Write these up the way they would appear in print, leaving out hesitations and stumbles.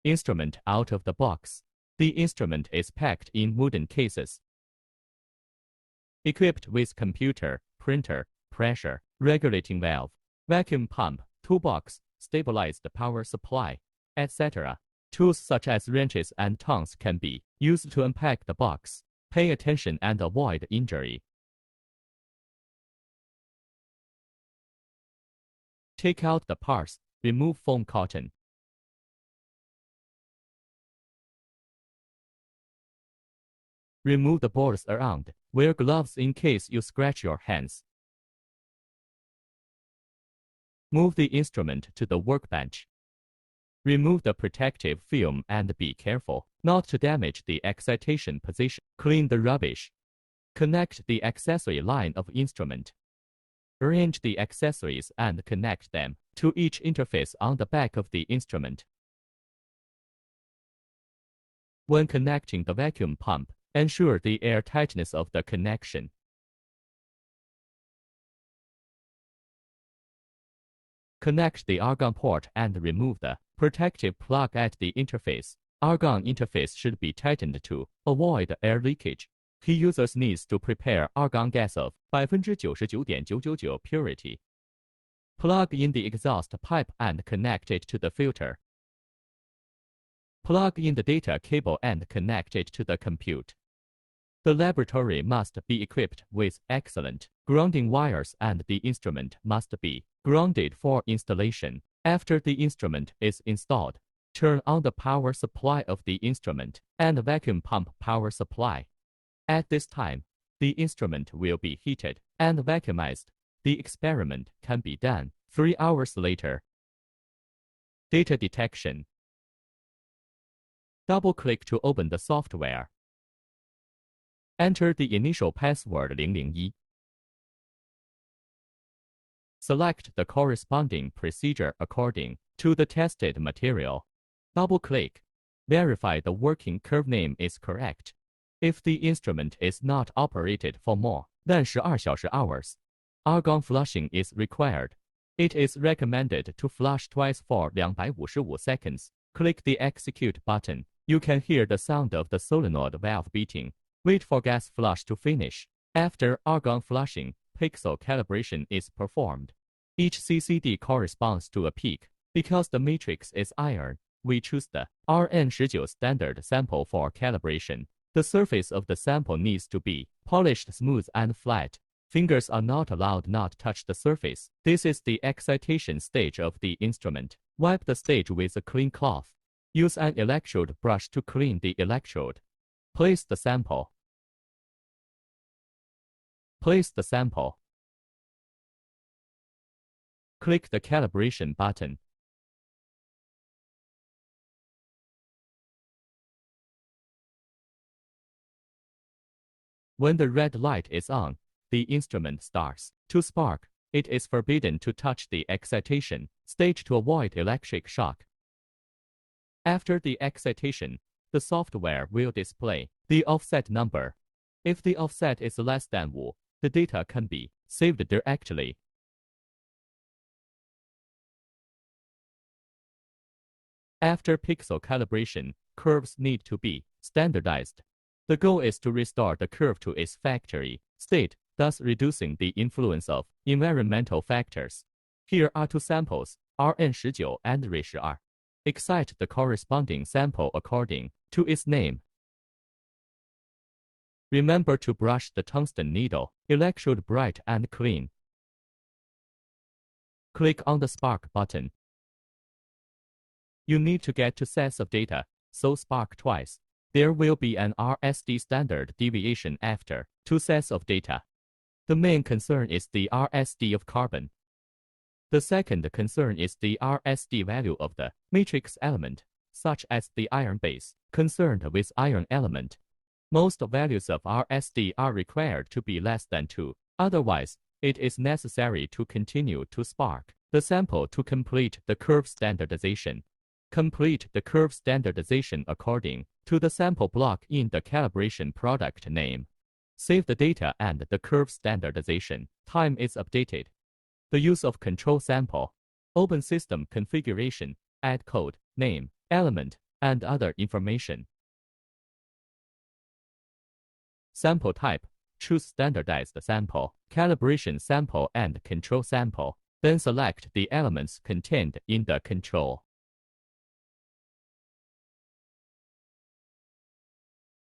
instrument out of the box. The instrument is packed in wooden cases, equipped with computer, printer, pressure regulating valve, vacuum pump, toolbox, stabilized power supply, etc. Tools such as wrenches and tongs can be used to unpack the box. Pay attention and avoid injury. Take out the parts, remove foam cotton. Remove the boards around. Wear gloves in case you scratch your hands. Move the instrument to the workbench. Remove the protective film and be careful not to damage the excitation position. Clean the rubbish. Connect the accessory line of instrument. Arrange the accessories and connect them to each interface on the back of the instrument. When connecting the vacuum pump, ensure the air tightness of the connection. Connect the argon port and remove the protective plug at the interface. Argon interface should be tightened to avoid air leakage. Key users needs to prepare argon gas of 99.999% purity. Plug in the exhaust pipe and connect it to the filter. Plug in the data cable and connect it to the compute. The laboratory must be equipped with excellent grounding wires and the instrument must be grounded for installation. After the instrument is installed, turn on the power supply of the instrument and vacuum pump power supply. At this time, the instrument will be heated and vacuumized. The experiment can be done 3 hours later. Data detection. Double-click to open the software. Enter the initial password 001. Select the corresponding procedure according to the tested material. Double-click. Verify the working curve name is correct. If the instrument is not operated for more than 12 hours, argon flushing is required. It is recommended to flush twice for 255 seconds. Click the execute button. You can hear the sound of the solenoid valve beating. Wait for gas flush to finish. After argon flushing, pixel calibration is performed. Each CCD corresponds to a peak. Because the matrix is iron, we choose the RN19 standard sample for calibration. The surface of the sample needs to be polished smooth and flat. Fingers are not allowed not touch the surface. This is the excitation stage of the instrument. Wipe the stage with a clean cloth. Use an electrode brush to clean the electrode. Place the sample. Place the sample. Click the calibration button. When the red light is on, the instrument starts to spark. It is forbidden to touch the excitation stage to avoid electric shock. After the excitation, the software will display the offset number. If the offset is less than 5, the data can be saved directly. After pixel calibration, curves need to be standardized. The goal is to restore the curve to its factory state, thus reducing the influence of environmental factors. Here are 2 samples, RN19 and RE12. Excite the corresponding sample according to its name. Remember to brush the tungsten needle, electrode bright and clean. Click on the spark button. You need to get 2 sets of data, so spark twice. There will be an RSD standard deviation after 2 sets of data. The main concern is the RSD of carbon. The second concern is the RSD value of the matrix element, such as the iron base, concerned with iron element. Most values of RSD are required to be less than 2. Otherwise, it is necessary to continue to spark the sample to complete the curve standardization. Complete the curve standardization according to the sample block in the calibration product name. Save the data and the curve standardization time is updated. The use of control sample. Open system configuration. Add code, name, element, and other information. Sample type. Choose standardized sample, calibration sample, and control sample. Then select the elements contained in the control.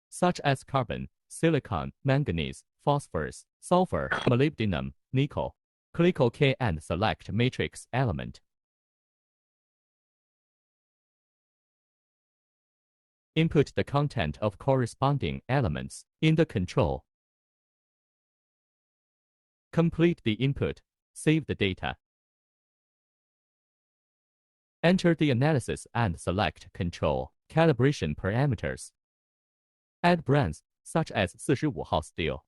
Such as carbon, silicon, manganese, phosphorus, sulfur, molybdenum, nickel. Click OK and select matrix element. Input the content of corresponding elements in the control. Complete the input. Save the data. Enter the analysis and select control calibration parameters. Add brands, such as 45号 steel.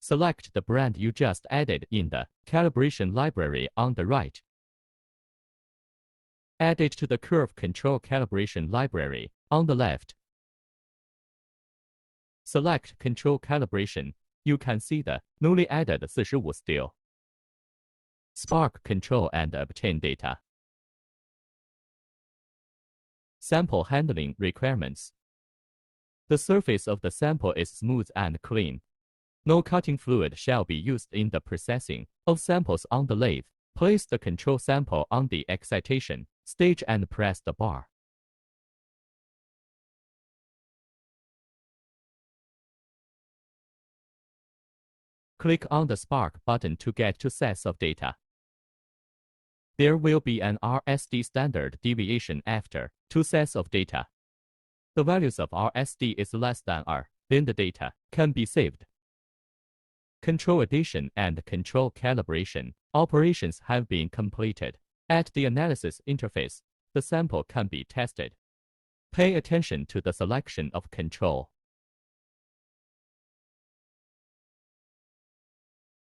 Select the brand you just added in the calibration library on the right. Add it to the curve control calibration library on the left. Select control calibration. You can see the newly added 45 steel. Spark control and obtain data. Sample handling requirements. The surface of the sample is smooth and clean. No cutting fluid shall be used in the processing of samples on the lathe. Place the control sample on the excitation stage and press the bar. Click on the Spark button to get to sets of data. There will be an RSD standard deviation after 2 sets of data. The values of RSD is less than R, then the data can be saved. Control addition and control calibration operations have been completed. At the analysis interface, the sample can be tested. Pay attention to the selection of control